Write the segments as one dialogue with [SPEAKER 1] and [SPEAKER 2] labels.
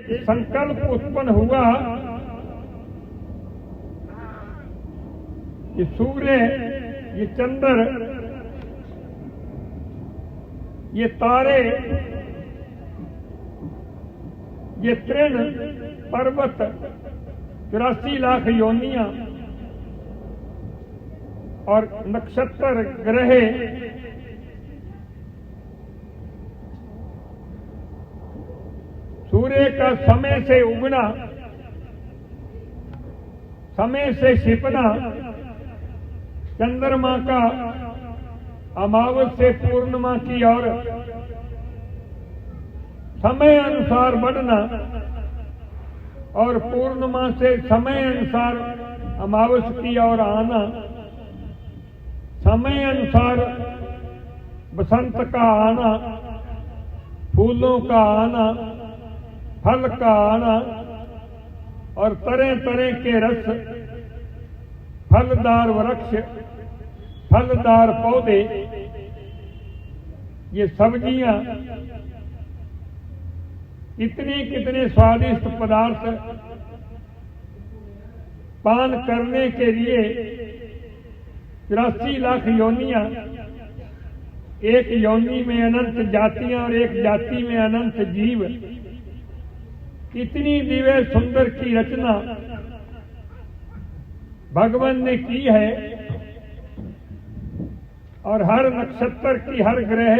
[SPEAKER 1] एक संकल्प उत्पन्न हुआ कि सूर्य, ये चंद्र, ये तारे, ये तृण पर्वत, 84 लाख योनियां और नक्षत्र ग्रह सूर्य का समय से उगना, समय से छिपना, चंद्रमा का अमावस से पूर्णिमा की ओर समय अनुसार बढ़ना और पूर्णिमा से समय अनुसार अमावस की ओर आना, समय अनुसार बसंत का आना, फूलों का आना, फल का आना और तरह तरह के रस, फलदार वृक्ष, फलदार पौधे, ये सब्जियां, इतने कितने स्वादिष्ट पदार्थ पान करने के लिए 84 लाख योनियां, एक योनि में अनंत जातियां और एक जाति में अनंत जीव, इतनी दिव्य सुंदर की रचना भगवान ने की है। और हर नक्षत्र की, हर ग्रह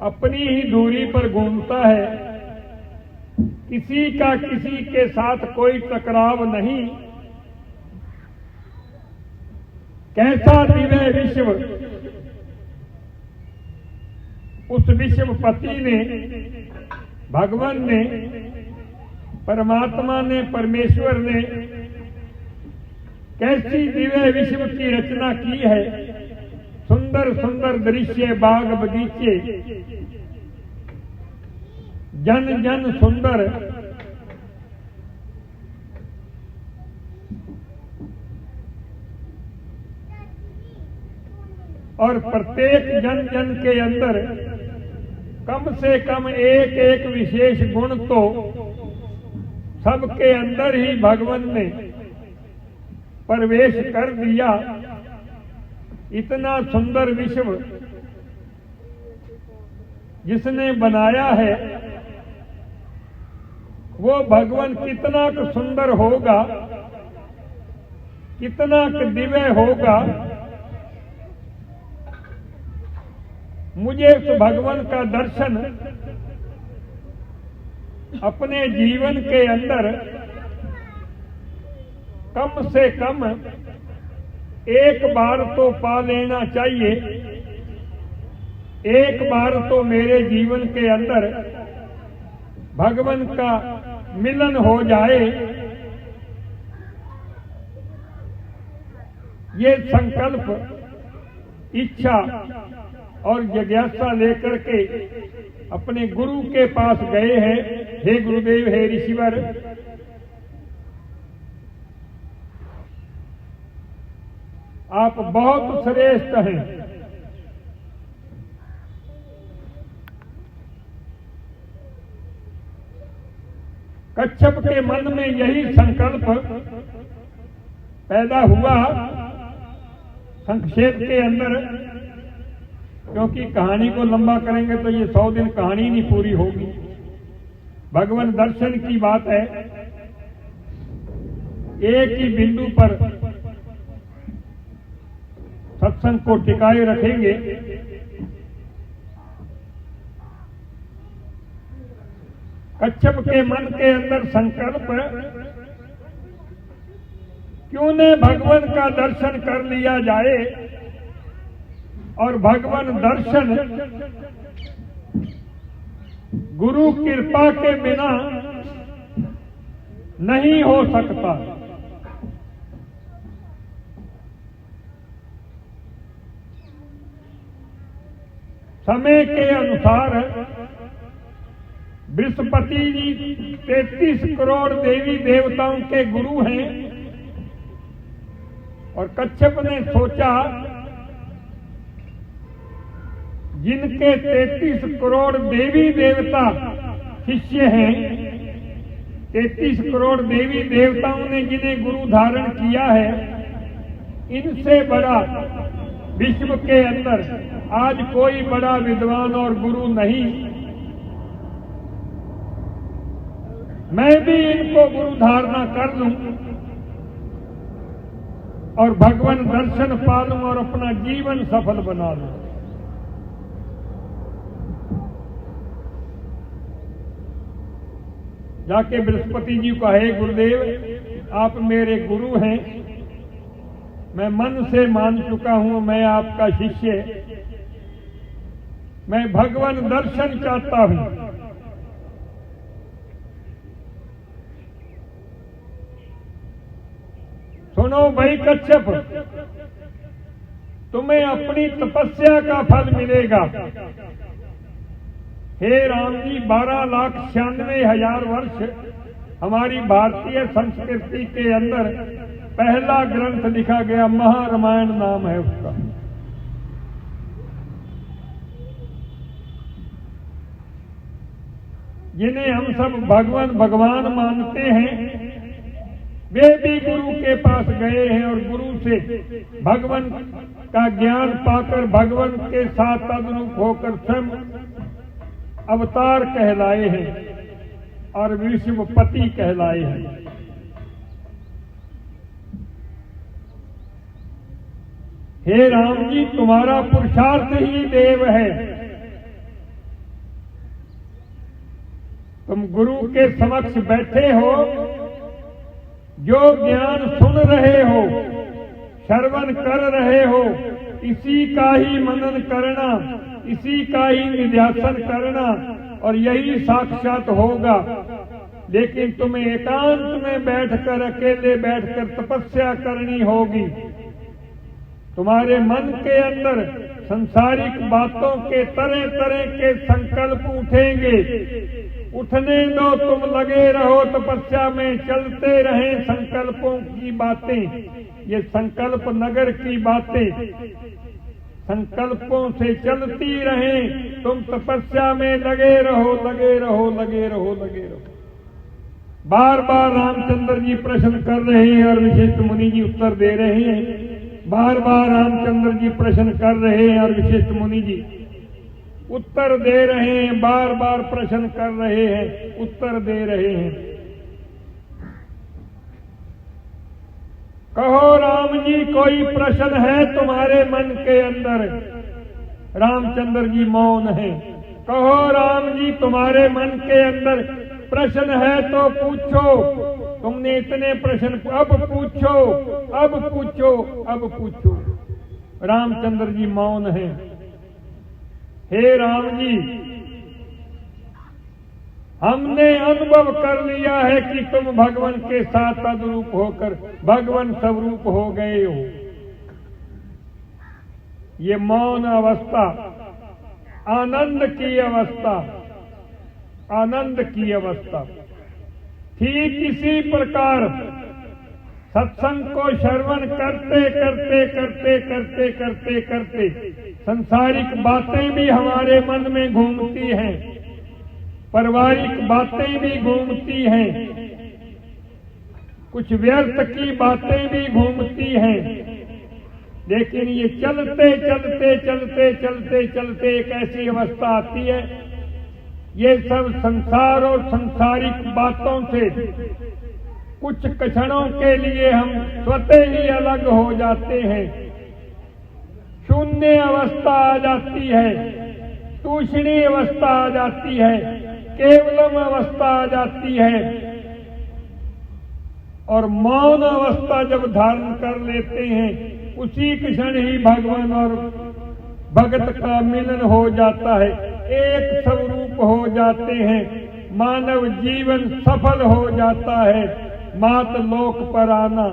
[SPEAKER 1] अपनी ही दूरी पर घूमता है, किसी का किसी के साथ कोई टकराव नहीं। कैसा दिव्य विश्व उस विश्वपति ने, भगवान ने, परमात्मा ने, परमेश्वर ने कैसी दिव्य विश्व की रचना की है। सुंदर सुंदर दृश्य, बाग बगीचे, जन जन सुंदर, और प्रत्येक जन जन के अंदर कम से कम एक एक विशेष गुण तो सबके अंदर ही भगवान ने प्रवेश कर दिया। इतना सुंदर विश्व जिसने बनाया है वो भगवान कितना सुंदर होगा, कितना दिव्य होगा। मुझे उस भगवान का दर्शन अपने जीवन के अंदर कम से कम एक बार तो पा लेना चाहिए। एक बार तो मेरे जीवन के अंदर भगवान का मिलन हो जाए, ये संकल्प, इच्छा और जिज्ञासा लेकर के अपने गुरु के पास गए हैं। हे गुरुदेव, हे ऋषिवर, आप बहुत श्रेष्ठ हैं। कच्छप के मन में यही संकल्प पैदा हुआ। संक्षेप के अंदर, क्योंकि कहानी को लंबा करेंगे तो ये 100 दिन कहानी नहीं पूरी होगी। भगवान दर्शन की बात है, एक ही बिंदु पर सत्संग को टिकाए रखेंगे। कच्छप के मन के अंदर संकल्प, क्यों न भगवान का दर्शन कर लिया जाए। और भगवान दर्शन गुरु कृपा के बिना नहीं हो सकता। समय के अनुसार बृहस्पति जी 33 करोड़ देवी देवताओं के गुरु हैं। और कच्छप ने सोचा, जिनके 33 करोड़ देवी देवता शिष्य हैं, 33 करोड़ देवी देवताओं ने जिन्हें गुरु धारण किया है, इनसे बड़ा विश्व के अंदर आज कोई बड़ा विद्वान और गुरु नहीं। मैं भी इनको गुरु धारणा कर लूं और भगवान दर्शन पालूं और अपना जीवन सफल बना लूं। जाके बृहस्पति जी को, हे गुरुदेव आप मेरे गुरु हैं, मैं मन से मान चुका हूं, मैं आपका शिष्य, मैं भगवान दर्शन चाहता हूं। सुनो भाई कच्छप, तुम्हें अपनी तपस्या का फल मिलेगा। हे राम जी, 12,96,000 वर्ष हमारी भारतीय संस्कृति के अंदर पहला ग्रंथ लिखा गया, महारामायण नाम है उसका। जिन्हें हम सब भगवान मानते हैं, वे भी गुरु के पास गए हैं और गुरु से भगवान का ज्ञान पाकर भगवान के साथ तद्रूप होकर स्वयं अवतार कहलाए हैं और विश्वपति कहलाए हैं। हे राम जी, तुम्हारा पुरुषार्थ ही देव है। तुम गुरु के समक्ष बैठे हो, जो ज्ञान सुन रहे हो, श्रवण कर रहे हो, इसी का ही मनन करना, इसी का ही निध्यासन करना और यही साक्षात होगा। लेकिन तुम्हें एकांत में बैठकर, अकेले बैठकर तपस्या करनी होगी। तुम्हारे मन के अंदर संसारिक बातों के तरह तरह के संकल्प उठेंगे। उठने दो, तुम लगे रहो तपस्या में, चलते रहें संकल्पों की बातें। ये संकल्प नगर की बातें संकल्पों से चलती रहें। तुम तपस्या में लगे रहो, लगे रहो, लगे रहो, लगे रहो। बार बार रामचंद्र जी प्रश्न कर रहे हैं और विशिष्ट मुनि जी उत्तर दे रहे हैं। बार बार रामचंद्र जी प्रश्न कर रहे हैं और विशिष्ट मुनि जी उत्तर दे रहे हैं। बार बार प्रश्न कर रहे हैं, उत्तर दे रहे हैं। कहो राम जी, कोई प्रश्न है तुम्हारे मन के अंदर? रामचंद्र जी मौन है। कहो राम जी, तुम्हारे मन के अंदर प्रश्न है तो पूछो। तुमने इतने प्रश्न, अब पूछो, अब पूछो, अब पूछो। रामचंद्र जी मौन है। हे राम जी, हमने अनुभव कर लिया है कि तुम भगवान के साथ तद्रूप होकर भगवान स्वरूप हो गए हो। ये मौन अवस्था, आनंद की अवस्था, आनंद की अवस्था। ठीक इसी प्रकार सत्संग को श्रवण करते करते करते करते करते करते संसारिक बातें भी हमारे मन में घूमती हैं, पारिवारिक बातें भी घूमती हैं, कुछ व्यर्थ की बातें भी घूमती हैं। लेकिन ये चलते चलते चलते चलते चलते एक ऐसी अवस्था आती है, ये सब संसार और संसारिक बातों से कुछ क्षणों के लिए हम स्वतः ही अलग हो जाते हैं। शून्य अवस्था आ जाती है, तूषणी अवस्था आ जाती है, केवलम अवस्था आ जाती है और मौन अवस्था जब धारण कर लेते हैं, उसी क्षण ही भगवान और भगत का मिलन हो जाता है, एक स्वरूप हो जाते हैं। मानव जीवन सफल हो जाता है, मात लोक पर आना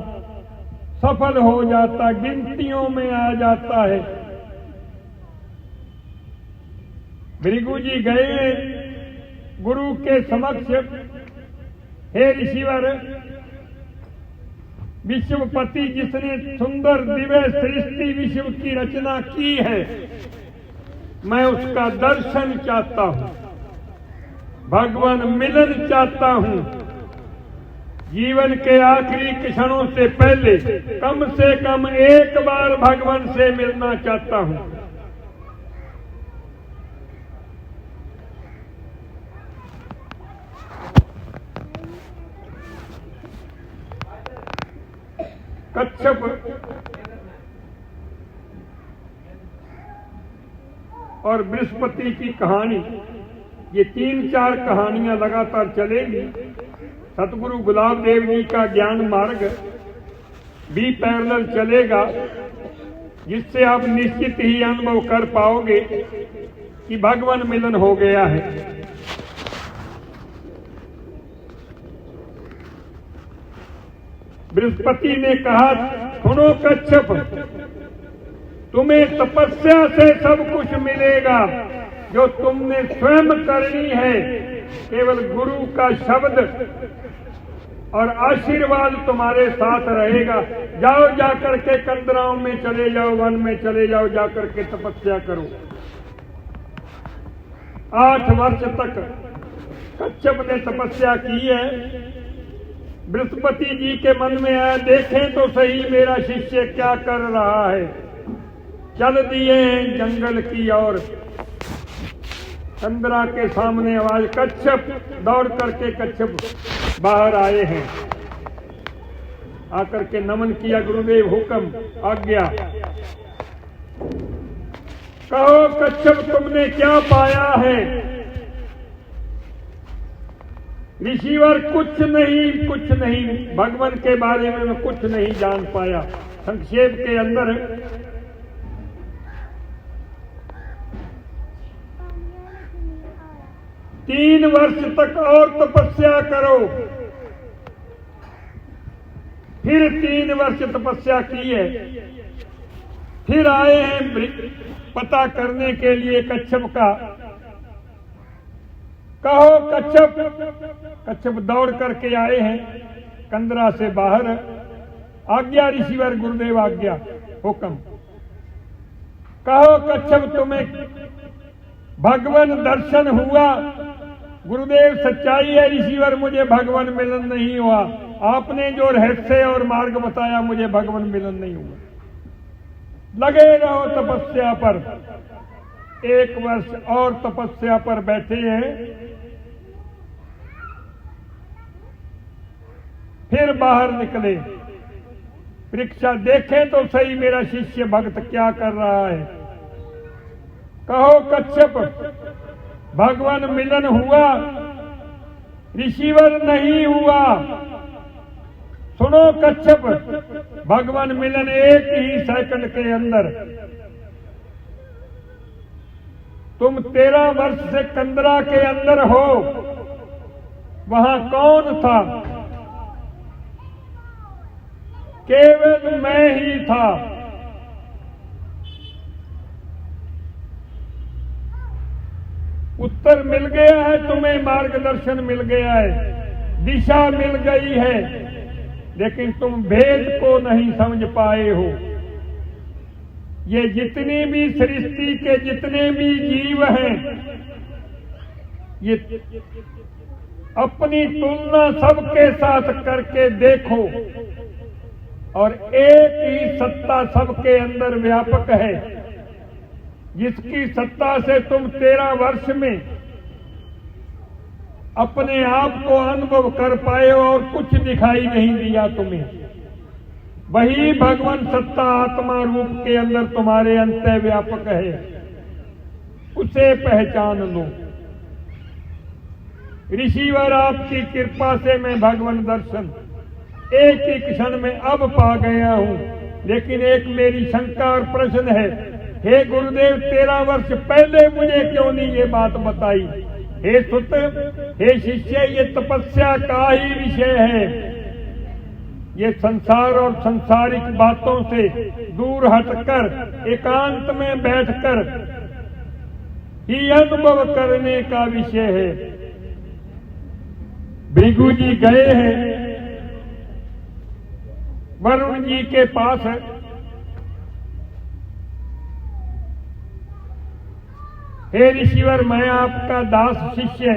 [SPEAKER 1] सफल हो जाता, गिनतियों में आ जाता है। भृगु जी गए गुरु के समक्ष, हे ऋषिवर, विश्वपति जिसने सुंदर दिव्य सृष्टि विश्व की रचना की है, मैं उसका दर्शन चाहता हूं। भगवान मिलन चाहता हूं। जीवन के आखिरी क्षणों से पहले कम से कम एक बार भगवान से मिलना चाहता हूं। कच्छप और बृहस्पति की कहानी, ये 3-4 कहानियां लगातार चलेगी। सतगुरु गुलाब देव जी का ज्ञान मार्ग भी पैरेलल चलेगा, जिससे आप निश्चित ही अनुभव कर पाओगे कि भगवान मिलन हो गया है। बृहस्पति ने कहा, सुनो कच्छप, तुम्हें तपस्या से सब कुछ मिलेगा जो तुमने स्वयं करनी है। केवल गुरु का शब्द और आशीर्वाद तुम्हारे साथ रहेगा। जाओ, जाकर के कंदराओं में चले जाओ, वन में चले जाओ, जाकर के तपस्या करो। 8 वर्ष तक कच्छप ने तपस्या की है। बृहस्पति जी के मन में आया, देखें तो सही मेरा शिष्य क्या कर रहा है। चल दिए जंगल की ओर। कंदरा के सामने आवाज, कच्छप। दौड़ करके कच्छप बाहर आए हैं। आकर के नमन किया, गुरुदेव हुक्म, आज्ञा। कहो कच्छप, तुमने क्या पाया है। ऋषिवर, कुछ नहीं, भगवान के बारे में मैं कुछ नहीं जान पाया। संक्षेप के अंदर 3 वर्ष तक और तपस्या करो। फिर 3 वर्ष तपस्या की है। फिर आए हैं पता करने के लिए कच्छप का। कहो कच्छप। कच्छप दौड़ करके आए हैं कंदरा से बाहर। आज्ञा ऋषिवर, गुरुदेव आज्ञा, हुक्म। कहो कच्छप, तुम्हें भगवान दर्शन हुआ। गुरुदेव, सच्चाई है ऋषिवर, मुझे भगवान मिलन नहीं हुआ। आपने जो रहस्य और मार्ग बताया, मुझे भगवान मिलन नहीं हुआ। लगे रहो तपस्या पर। 1 वर्ष और तपस्या पर बैठे हैं। फिर बाहर निकले। परीक्षा, देखें तो सही मेरा शिष्य भक्त क्या कर रहा है। कहो कच्छप, भगवान मिलन हुआ। ऋषिवर, नहीं हुआ। सुनो कच्छप, भगवान मिलन 1 ही सेकंड के अंदर। तुम 13 वर्ष से कंदरा के अंदर हो। वहां कौन था। केवल मैं ही था। उत्तर मिल गया है तुम्हें, मार्गदर्शन मिल गया है, दिशा मिल गई है, लेकिन तुम भेद को नहीं समझ पाए हो। ये जितनी भी सृष्टि के जितने भी जीव हैं, ये अपनी तुलना सबके साथ करके देखो, और एक ही सत्ता सबके अंदर व्यापक है, जिसकी सत्ता से तुम 13 वर्ष में अपने आप को अनुभव कर पाए और कुछ दिखाई नहीं दिया तुम्हें। वही भगवान सत्ता आत्मा रूप के अंदर तुम्हारे अंतः व्यापक है, उसे पहचान लो। ऋषिवर, आपकी कृपा से मैं भगवान दर्शन एक ही क्षण में अब पा गया हूं, लेकिन एक मेरी शंका और प्रश्न है। हे गुरुदेव, 13 वर्ष पहले मुझे क्यों नहीं ये बात बताई। हे सुत, हे शिष्य, ये तपस्या का ही विषय है। ये संसार और संसारिक बातों से दूर हटकर एकांत में बैठकर ही अनुभव करने का विषय है। भृगु जी गए हैं वरुण जी के पास है। हे ऋषिवर, मैं आपका दास शिष्य